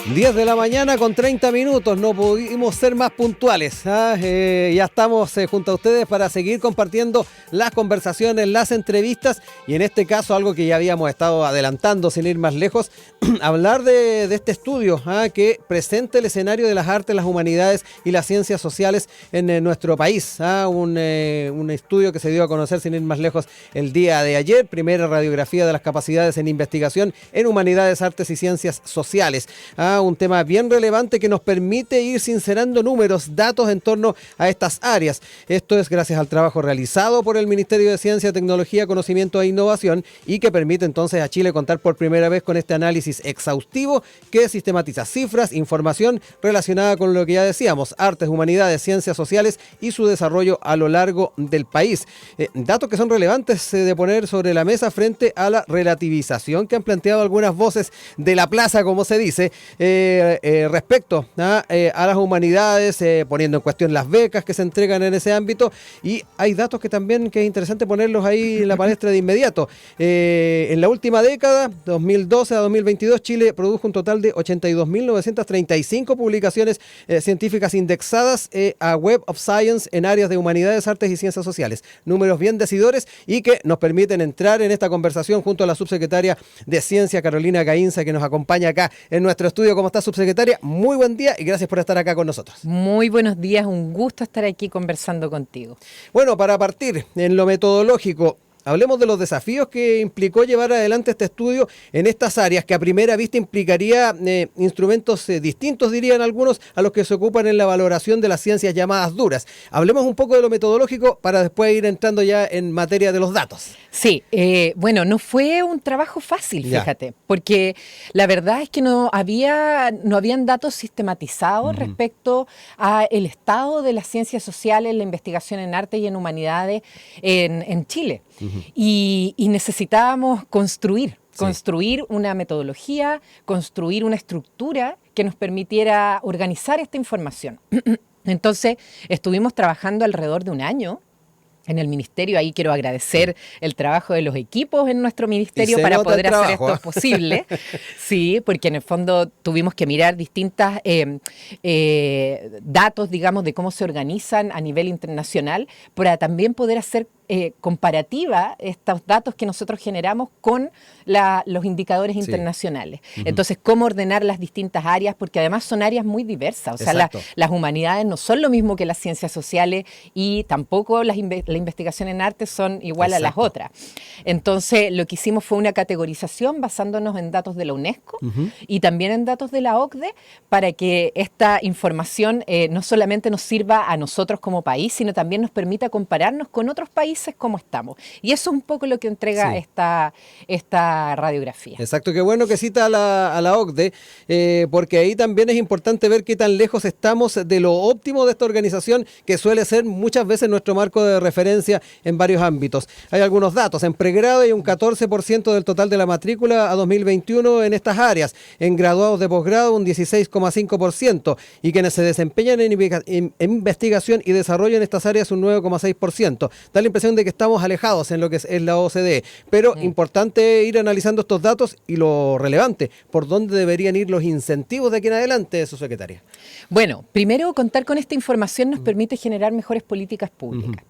10 de la mañana con 30 minutos, no pudimos ser más puntuales. Ya estamos junto a ustedes para seguir compartiendo las conversaciones, las entrevistas y en este caso algo que ya habíamos estado adelantando sin ir más lejos, hablar de este estudio que presenta el escenario de las artes, las humanidades y las ciencias sociales en nuestro país. Un estudio que se dio a conocer sin ir más lejos el día de ayer, primera radiografía de las capacidades en investigación en humanidades, artes y ciencias sociales. Un tema bien relevante que nos permite ir sincerando números, datos en torno a estas áreas. Esto es gracias al trabajo realizado por el Ministerio de Ciencia, Tecnología, Conocimiento e Innovación y que permite entonces a Chile contar por primera vez con este análisis exhaustivo que sistematiza cifras, información relacionada con lo que ya decíamos, artes, humanidades, ciencias sociales y su desarrollo a lo largo del país. Datos que son relevantes de poner sobre la mesa frente a la relativización que han planteado algunas voces de la plaza, como se dice, respecto a las humanidades, poniendo en cuestión las becas que se entregan en ese ámbito, y hay datos que también que es interesante ponerlos ahí en la palestra de inmediato. En la última década, 2012 a 2022, Chile produjo un total de 82.935 publicaciones científicas indexadas a Web of Science en áreas de humanidades, artes y ciencias sociales. Números bien decidores y que nos permiten entrar en esta conversación junto a la subsecretaria de Ciencia, Carolina Gainza, que nos acompaña acá en nuestro estudio. ¿Cómo está, subsecretaria? Muy buen día y gracias por estar acá con nosotros. Muy buenos días, un gusto estar aquí conversando contigo. Bueno, para partir en lo metodológico, hablemos de los desafíos que implicó llevar adelante este estudio en estas áreas que a primera vista implicaría instrumentos distintos, dirían algunos, a los que se ocupan en la valoración de las ciencias llamadas duras. Hablemos un poco de lo metodológico para después ir entrando ya en materia de los datos. Sí, bueno, no fue un trabajo fácil, fíjate, porque la verdad es que no habían datos sistematizados respecto a el estado de las ciencias sociales, la investigación en arte y en humanidades en Chile. Y necesitábamos construir una metodología, construir una estructura que nos permitiera organizar esta información. Entonces, estuvimos trabajando alrededor de un año en el ministerio. Ahí quiero agradecer el trabajo de los equipos en nuestro ministerio para poder hacer esto posible. Sí, porque en el fondo tuvimos que mirar distintas datos, digamos, de cómo se organizan a nivel internacional para también poder hacer comparativa estos datos que nosotros generamos con los indicadores internacionales. Entonces, cómo ordenar las distintas áreas, porque además son áreas muy diversas. O sea, las humanidades no son lo mismo que las ciencias sociales y tampoco la investigación en arte son igual a las otras. Entonces, lo que hicimos fue una categorización basándonos en datos de la UNESCO y también en datos de la OCDE para que esta información no solamente nos sirva a nosotros como país, sino también nos permita compararnos con otros países como estamos. Y eso es un poco lo que entrega esta radiografía. Exacto, qué bueno que cita a la OCDE, porque ahí también es importante ver qué tan lejos estamos de lo óptimo de esta organización, que suele ser muchas veces nuestro marco de referencia en varios ámbitos. Hay algunos datos. En pregrado hay un 14% del total de la matrícula a 2021 en estas áreas. En graduados de posgrado un 16,5%. Y quienes se desempeñan en investigación y desarrollo en estas áreas un 9,6%. Da la impresión de que estamos alejados en lo que es la OCDE. Pero importante ir analizando estos datos y lo relevante, por dónde deberían ir los incentivos de aquí en adelante, subsecretaria. Bueno, primero contar con esta información nos permite generar mejores políticas públicas.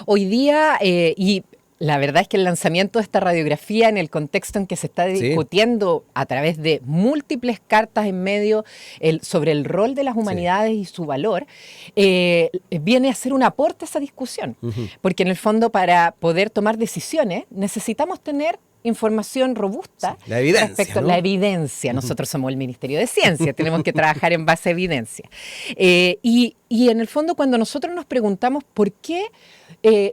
Hoy día, y la verdad es que el lanzamiento de esta radiografía en el contexto en que se está discutiendo a través de múltiples cartas en medio sobre el rol de las humanidades y su valor, viene a ser un aporte a esa discusión. Porque en el fondo, para poder tomar decisiones necesitamos tener información robusta. La evidencia, respecto, ¿no? La evidencia. Nosotros somos el Ministerio de Ciencia, tenemos que trabajar en base a evidencia. Y en el fondo, cuando nosotros nos preguntamos por qué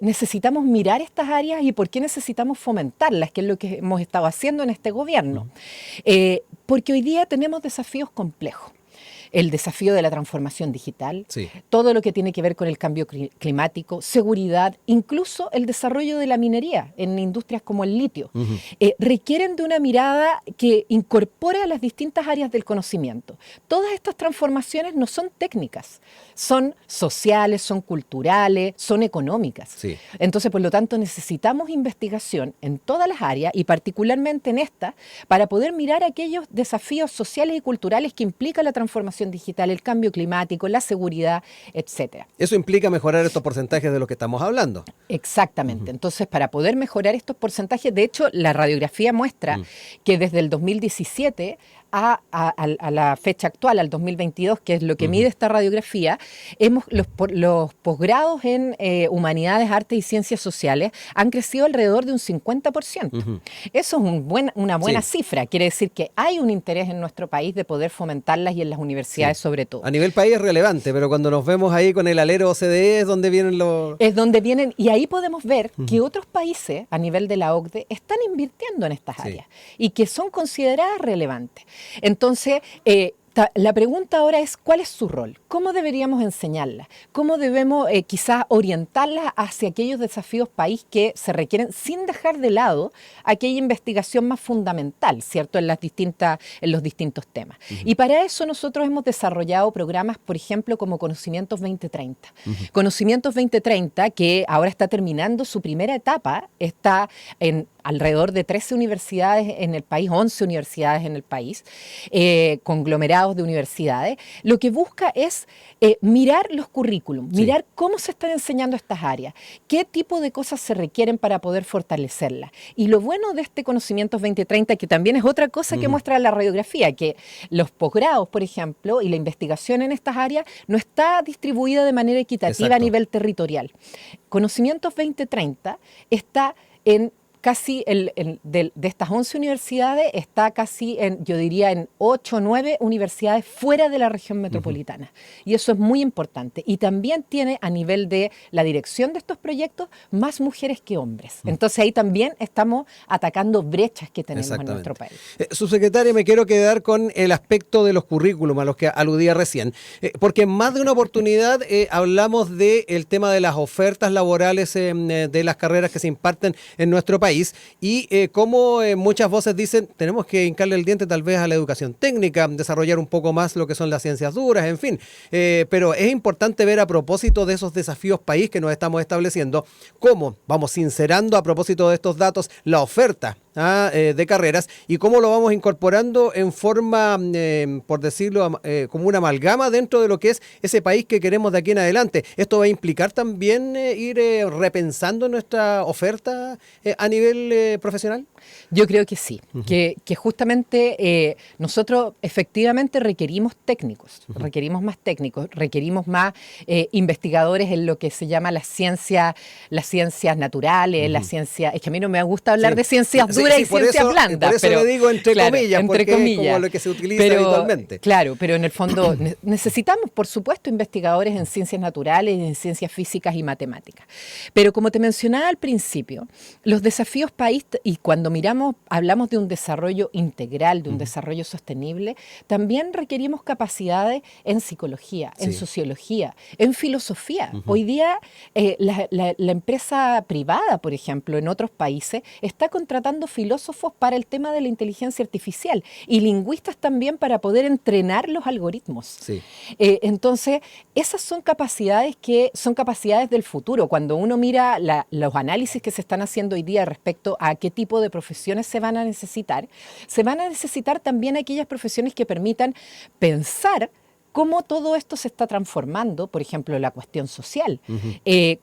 necesitamos mirar estas áreas y por qué necesitamos fomentarlas, que es lo que hemos estado haciendo en este gobierno, porque hoy día tenemos desafíos complejos. el desafío de la transformación digital, Sí. todo lo que tiene que ver con el cambio climático, seguridad, incluso el desarrollo de la minería en industrias como el litio, requieren de una mirada que incorpore a las distintas áreas del conocimiento. Todas estas transformaciones no son técnicas, son sociales, son culturales, son económicas. Sí. Entonces, por lo tanto, necesitamos investigación en todas las áreas y particularmente en esta, para poder mirar aquellos desafíos sociales y culturales que implica la transformación digital, el cambio climático, la seguridad, etcétera. Eso implica mejorar estos porcentajes de los que estamos hablando. Exactamente. Entonces, para poder mejorar estos porcentajes, de hecho, la radiografía muestra que desde el 2017 a la fecha actual, al 2022, que es lo que mide esta radiografía, los posgrados en Humanidades, Artes y Ciencias Sociales han crecido alrededor de un 50%. Eso es una buena cifra. Quiere decir que hay un interés en nuestro país de poder fomentarlas y en las universidades sobre todo. A nivel país es relevante, pero cuando nos vemos ahí con el alero OCDE es donde vienen los... Es donde vienen, y ahí podemos ver que otros países a nivel de la OCDE están invirtiendo en estas áreas y que son consideradas relevantes. Entonces, la pregunta ahora es, ¿cuál es su rol? ¿Cómo deberíamos enseñarla? ¿Cómo debemos quizás orientarla hacia aquellos desafíos país que se requieren sin dejar de lado aquella investigación más fundamental, ¿cierto? En los distintos temas. Y para eso nosotros hemos desarrollado programas, por ejemplo, como Conocimientos 2030. Conocimientos 2030, que ahora está terminando su primera etapa, está en alrededor de 13 universidades en el país, 11 universidades en el país, conglomerados de universidades. Lo que busca es mirar los currículums, mirar cómo se están enseñando estas áreas, qué tipo de cosas se requieren para poder fortalecerlas. Y lo bueno de este Conocimientos 2030, que también es otra cosa que muestra la radiografía, que los posgrados, por ejemplo, y la investigación en estas áreas no está distribuida de manera equitativa a nivel territorial. Conocimientos 2030 está en casi, de estas 11 universidades, está casi yo diría, en 8 o 9 universidades fuera de la región metropolitana. Y eso es muy importante. Y también tiene, a nivel de la dirección de estos proyectos, más mujeres que hombres. Entonces ahí también estamos atacando brechas que tenemos en nuestro país. Subsecretaria, me quiero quedar con el aspecto de los currículums a los que aludía recién. Porque en más de una oportunidad hablamos del tema de las ofertas laborales de las carreras que se imparten en nuestro país. Y como muchas voces dicen, tenemos que hincarle el diente tal vez a la educación técnica, desarrollar un poco más lo que son las ciencias duras, en fin. Pero es importante ver, a propósito de esos desafíos país que nos estamos estableciendo, cómo vamos sincerando, a propósito de estos datos, la oferta de carreras y cómo lo vamos incorporando en forma, por decirlo, como una amalgama dentro de lo que es ese país que queremos de aquí en adelante. ¿Esto va a implicar también ir repensando nuestra oferta a nivel profesional? Yo creo que sí, que justamente nosotros efectivamente requerimos técnicos, requerimos más técnicos, requerimos más investigadores en lo que se llama las ciencias naturales, las ciencias, es que a mí no me gusta hablar de ciencias duras y ciencias blandas. Por eso le digo entre comillas, porque es como lo que se utiliza habitualmente. Claro, pero en el fondo necesitamos, por supuesto, investigadores en ciencias naturales, en ciencias físicas y matemáticas. Pero como te mencionaba al principio, los desafíos país, y cuando hablamos de un desarrollo integral, de un desarrollo sostenible, también requerimos capacidades en psicología, en sociología, en filosofía. Hoy día la empresa privada, por ejemplo, en otros países, está contratando filósofos para el tema de la inteligencia artificial y lingüistas también para poder entrenar los algoritmos. Sí. Entonces, esas son capacidades del futuro. Cuando uno mira los análisis que se están haciendo hoy día respecto a qué tipo de profesiones se van a necesitar también aquellas profesiones que permitan pensar cómo todo esto se está transformando, por ejemplo, la cuestión social,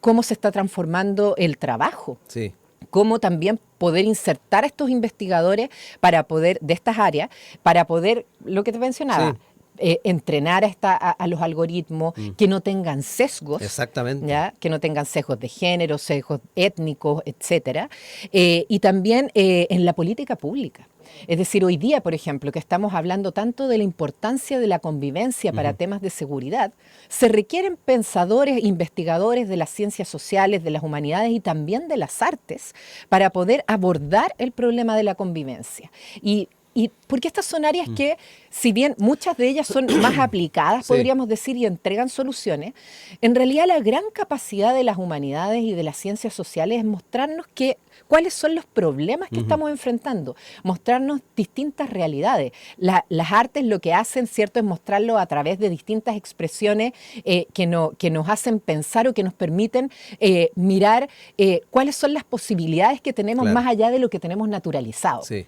cómo se está transformando el trabajo. Sí. Cómo también poder insertar a estos investigadores de estas áreas, para poder, lo que te mencionaba, entrenar a los algoritmos que no tengan sesgos. Exactamente. ¿Ya? Que no tengan sesgos de género, sesgos étnicos, etcétera. Y también en la política pública. Es decir, hoy día, por ejemplo, que estamos hablando tanto de la importancia de la convivencia para temas de seguridad, se requieren pensadores, investigadores de las ciencias sociales, de las humanidades y también de las artes para poder abordar el problema de la convivencia. Y Y porque estas son áreas que, si bien muchas de ellas son más aplicadas, podríamos decir, y entregan soluciones, en realidad la gran capacidad de las humanidades y de las ciencias sociales es mostrarnos cuáles son los problemas que estamos enfrentando, mostrarnos distintas realidades. Las artes lo que hacen, ¿cierto?, es mostrarlo a través de distintas expresiones que nos hacen pensar o que nos permiten mirar cuáles son las posibilidades que tenemos más allá de lo que tenemos naturalizado. Sí.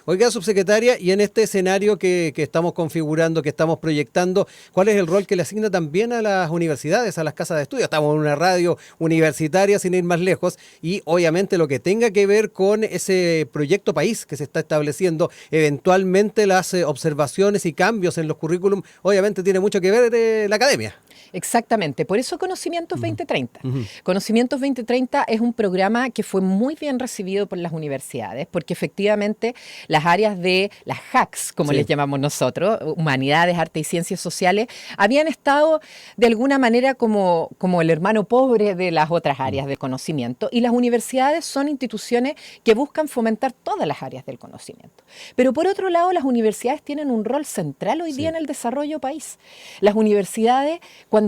Oiga, subsecretaria, y en este escenario que estamos configurando, que estamos proyectando, ¿cuál es el rol que le asigna también a las universidades, a las casas de estudio? Estamos en una radio universitaria, sin ir más lejos, y obviamente lo que tenga que ver con ese proyecto país que se está estableciendo, eventualmente las observaciones y cambios en los currículum, obviamente tiene mucho que ver la academia. Exactamente, por eso Conocimientos 2030. Conocimientos 2030 es un programa que fue muy bien recibido por las universidades, porque efectivamente las áreas de las HACS, como les llamamos nosotros, Humanidades, Arte y Ciencias Sociales, habían estado de alguna manera como el hermano pobre de las otras áreas del conocimiento, y las universidades son instituciones que buscan fomentar todas las áreas del conocimiento. Pero por otro lado, las universidades tienen un rol central hoy día en el desarrollo país. Las universidades, cuando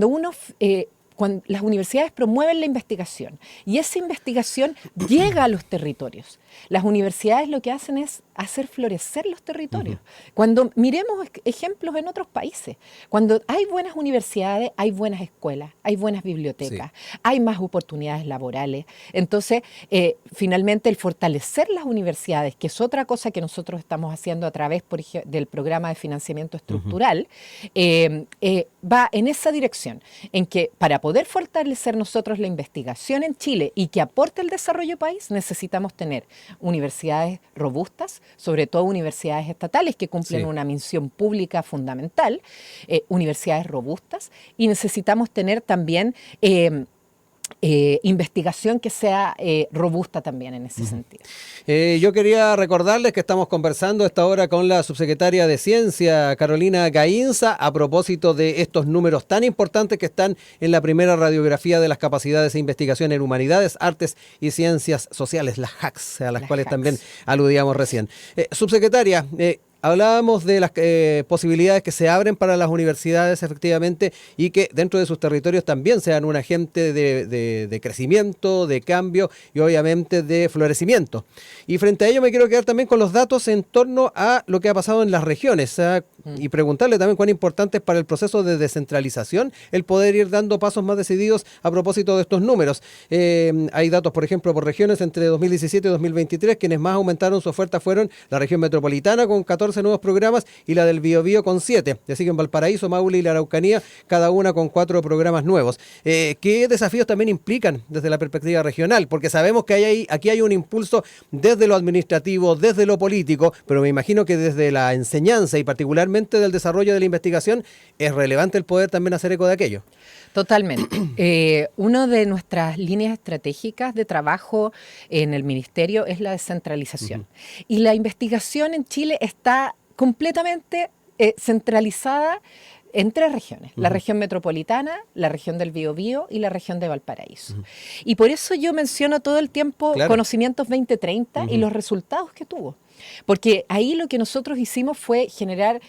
las universidades promueven la investigación y esa investigación llega a los territorios, las universidades lo que hacen es hacer florecer los territorios. Cuando miremos ejemplos en otros países, cuando hay buenas universidades, hay buenas escuelas, hay buenas bibliotecas, hay más oportunidades laborales. Entonces, finalmente, el fortalecer las universidades, que es otra cosa que nosotros estamos haciendo a través, por ejemplo, del programa de financiamiento estructural, va en esa dirección, en que para poder fortalecer nosotros la investigación en Chile y que aporte el desarrollo país, necesitamos tener universidades robustas, sobre todo universidades estatales que cumplen una misión pública fundamental, universidades robustas, y necesitamos tener también investigación que sea robusta también en ese sentido. Yo quería recordarles que estamos conversando a esta hora con la subsecretaria de Ciencia, Carolina Gainza, a propósito de estos números tan importantes que están en la primera radiografía de las capacidades de investigación en humanidades, artes y ciencias sociales, las HACS, a las cuales también aludíamos recién. Subsecretaria, hablábamos de las posibilidades que se abren para las universidades, efectivamente, y que dentro de sus territorios también sean un agente de crecimiento, de cambio y obviamente de florecimiento. Y frente a ello me quiero quedar también con los datos en torno a lo que ha pasado en las regiones, y preguntarle también cuán importante es para el proceso de descentralización el poder ir dando pasos más decididos a propósito de estos números. Hay datos, por ejemplo, por regiones entre 2017 y 2023, quienes más aumentaron su oferta fueron la región metropolitana con 14 nuevos programas y la del Biobío con 7. Así que en Valparaíso, Maule y la Araucanía, cada una con 4 programas nuevos. ¿Qué desafíos también implican desde la perspectiva regional? Porque sabemos que aquí hay un impulso desde lo administrativo, desde lo político, pero me imagino que desde la enseñanza y particularmente del desarrollo de la investigación es relevante el poder también hacer eco de aquello. Totalmente. Una de nuestras líneas estratégicas de trabajo en el Ministerio es la descentralización. Y la investigación en Chile está completamente centralizada en 3 regiones, la región metropolitana, la región del Biobío y la región de Valparaíso. Y por eso yo menciono todo el tiempo Conocimientos 2030 y los resultados que tuvo. Porque ahí lo que nosotros hicimos fue generar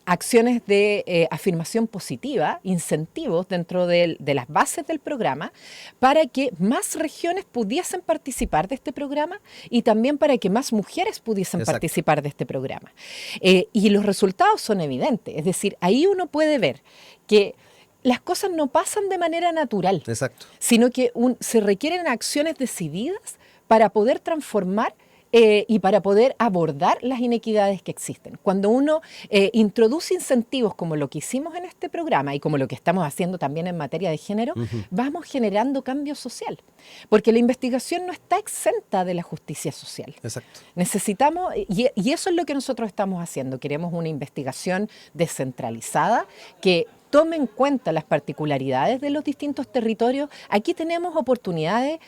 acciones de afirmación positiva, incentivos dentro de las bases del programa para que más regiones pudiesen participar de este programa y también para que más mujeres pudiesen participar de este programa. Y los resultados son evidentes, es decir, ahí uno puede ver que las cosas no pasan de manera natural, sino que se requieren acciones decididas para poder transformar y para poder abordar las inequidades que existen. Cuando uno introduce incentivos como lo que hicimos en este programa y como lo que estamos haciendo también en materia de género, vamos generando cambio social. Porque la investigación no está exenta de la justicia social. Necesitamos, y eso es lo que nosotros estamos haciendo. Queremos una investigación descentralizada que tome en cuenta las particularidades de los distintos territorios. Aquí tenemos oportunidades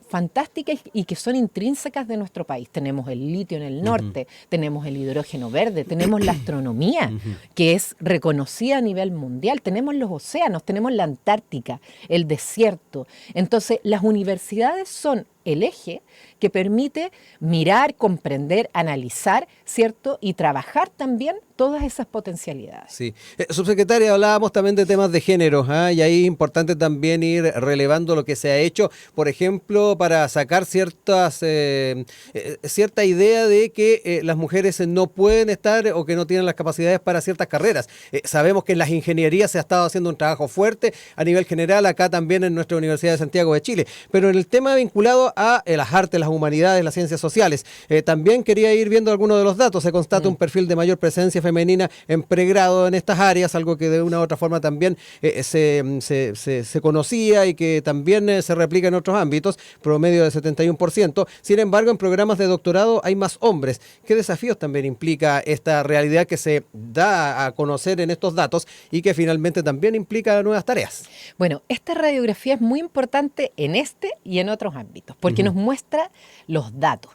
fantásticas y que son intrínsecas de nuestro país. Tenemos el litio en el norte, tenemos el hidrógeno verde, tenemos la astronomía, que es reconocida a nivel mundial, tenemos los océanos, tenemos la Antártica, el desierto. Entonces, las universidades son el eje que permite mirar, comprender, analizar, ¿cierto? Y trabajar también todas esas potencialidades. Sí. Subsecretaria, hablábamos también de temas de género, y ahí es importante también ir relevando lo que se ha hecho, por ejemplo, para sacar cierta idea de que las mujeres no pueden estar o que no tienen las capacidades para ciertas carreras. Sabemos que en las ingenierías se ha estado haciendo un trabajo fuerte a nivel general, acá también en nuestra Universidad de Santiago de Chile, pero en el tema vinculado a las artes, las humanidades, las ciencias sociales, también quería ir viendo algunos de los datos. Se constata un perfil de mayor presencia femenina en pregrado en estas áreas, algo que de una u otra forma también se conocía y que también se replica en otros ámbitos, promedio de 71%. Sin embargo, en programas de doctorado hay más hombres. ¿Qué desafíos también implica esta realidad que se da a conocer en estos datos y que finalmente también implica nuevas tareas? Bueno, esta radiografía es muy importante en este y en otros ámbitos, porque nos muestra los datos.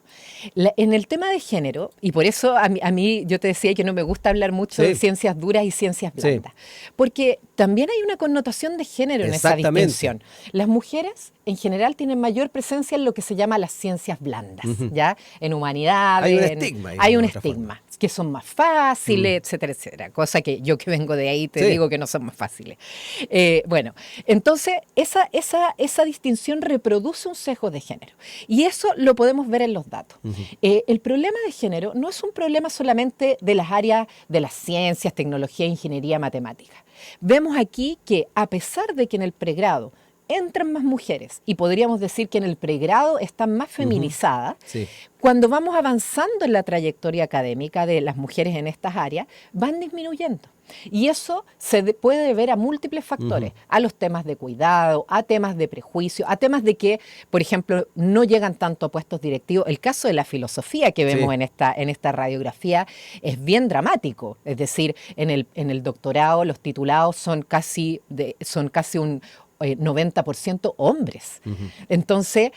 En el tema de género, y por eso a mí yo te decía que no me gusta hablar mucho de ciencias duras y ciencias blandas, porque también hay una connotación de género en esa distinción. Las mujeres en general tienen mayor presencia en lo que se llama las ciencias blandas, ¿ya? En humanidades. Hay un estigma. Hay un estigma, que son más fáciles, etcétera, etcétera. Cosa que yo que vengo de ahí te digo que no son más fáciles. Bueno, entonces esa distinción reproduce un sesgo de género. Y eso lo podemos ver en los datos. El problema de género no es un problema solamente de las áreas de las ciencias, tecnología, ingeniería, matemática. Vemos aquí que a pesar de que en el pregrado entran más mujeres y podríamos decir que en el pregrado están más feminizadas, cuando vamos avanzando en la trayectoria académica de las mujeres en estas áreas, van disminuyendo. Y eso se puede deber a múltiples factores, a los temas de cuidado, a temas de prejuicio, a temas de que, por ejemplo, no llegan tanto a puestos directivos. El caso de la filosofía que vemos en esta radiografía es bien dramático. Es decir, en el doctorado los titulados son casi un 90% hombres. Entonces,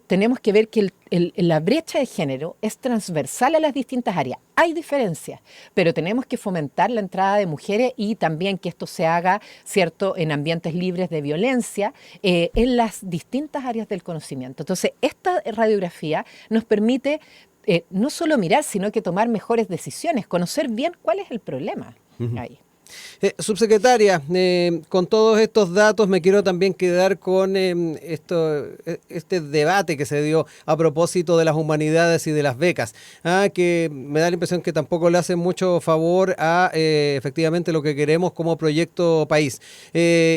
tenemos que ver que la brecha de género es transversal a las distintas áreas. Hay diferencias, pero tenemos que fomentar la entrada de mujeres y también que esto se haga, ¿cierto?, en ambientes libres de violencia, en las distintas áreas del conocimiento. Entonces, esta radiografía nos permite no solo mirar, sino que tomar mejores decisiones, conocer bien cuál es el problema ahí. Subsecretaria, con todos estos datos me quiero también quedar con este debate que se dio a propósito de las humanidades y de las becas, que me da la impresión que tampoco le hace mucho favor a efectivamente lo que queremos como proyecto país.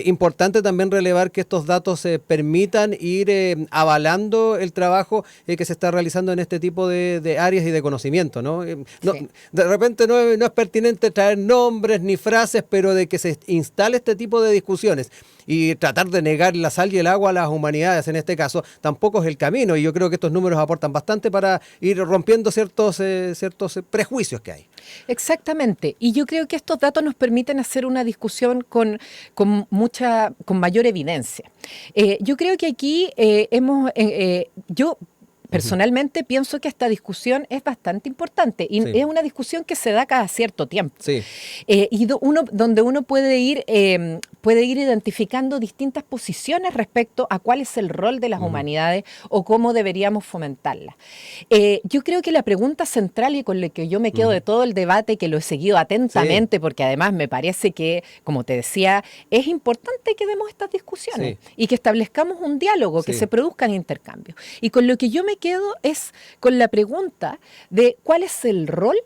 Importante también relevar que estos datos permitan ir avalando el trabajo que se está realizando en este tipo de áreas y de conocimiento, ¿no? De repente no es pertinente traer nombres ni frases, pero de que se instale este tipo de discusiones y tratar de negar la sal y el agua a las humanidades en este caso, tampoco es el camino, y yo creo que estos números aportan bastante para ir rompiendo ciertos prejuicios que hay. Exactamente, y yo creo que estos datos nos permiten hacer una discusión con mayor evidencia. Yo creo que aquí yo personalmente pienso que esta discusión es bastante importante y es una discusión que se da cada cierto tiempo. Y donde uno puede ir identificando distintas posiciones respecto a cuál es el rol de las humanidades o cómo deberíamos fomentarlas. Yo creo que la pregunta central y con la que yo me quedo de todo el debate, que lo he seguido atentamente porque además me parece que, como te decía, es importante que demos estas discusiones y que establezcamos un diálogo, que se produzcan intercambios. Y con lo que yo me quedo es con la pregunta de cuál es el rol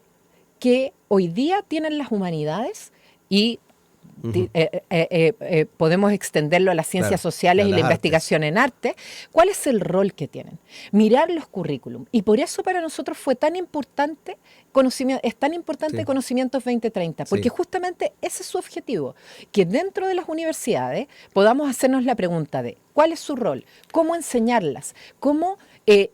que hoy día tienen las humanidades y podemos extenderlo a las ciencias sociales y la investigación en arte. ¿Cuál es el rol que tienen? Mirar los currículum. Y por eso para nosotros fue tan importante Conocimientos 2030, porque justamente ese es su objetivo, que dentro de las universidades podamos hacernos la pregunta de cuál es su rol, cómo enseñarlas, cómo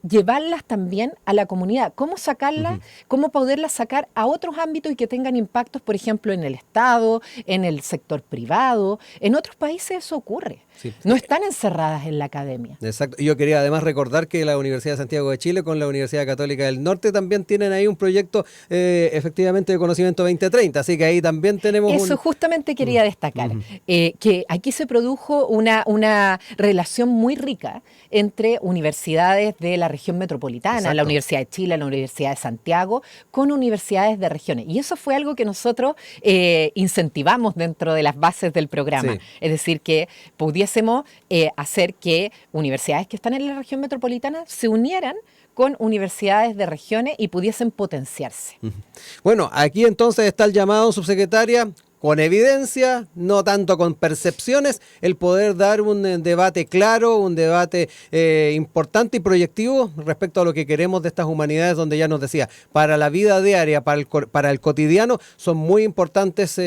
llevarlas también a la comunidad. ¿Cómo sacarlas? ¿Cómo poderlas sacar a otros ámbitos y que tengan impactos, por ejemplo, en el Estado, en el sector privado? En otros países eso ocurre. Sí. No están encerradas en la academia. Exacto. Yo quería además recordar que la Universidad de Santiago de Chile con la Universidad Católica del Norte también tienen ahí un proyecto efectivamente de conocimiento 2030, así que ahí también tenemos eso justamente quería destacar, que aquí se produjo una relación muy rica entre universidades de la región metropolitana, Exacto. La Universidad de Chile, la Universidad de Santiago, con universidades de regiones. Y eso fue algo que nosotros incentivamos dentro de las bases del programa. Sí. Es decir, que pudiésemos hacer que universidades que están en la región metropolitana se unieran con universidades de regiones y pudiesen potenciarse. Bueno, aquí entonces está el llamado, subsecretaria, con evidencia, no tanto con percepciones, el poder dar un debate claro, un debate importante y proyectivo respecto a lo que queremos de estas humanidades, donde ya nos decía, para la vida diaria, para el cotidiano, son muy importantes.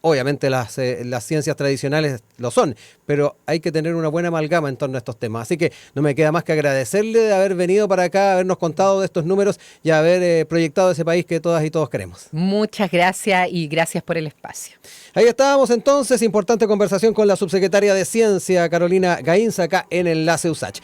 Obviamente las ciencias tradicionales lo son, pero hay que tener una buena amalgama en torno a estos temas. Así que no me queda más que agradecerle de haber venido para acá, habernos contado de estos números y haber proyectado ese país que todas y todos queremos. Muchas gracias y gracias por el espacio. Ahí estábamos entonces, importante conversación con la subsecretaria de Ciencia, Carolina Gainza, acá en Enlace USACH.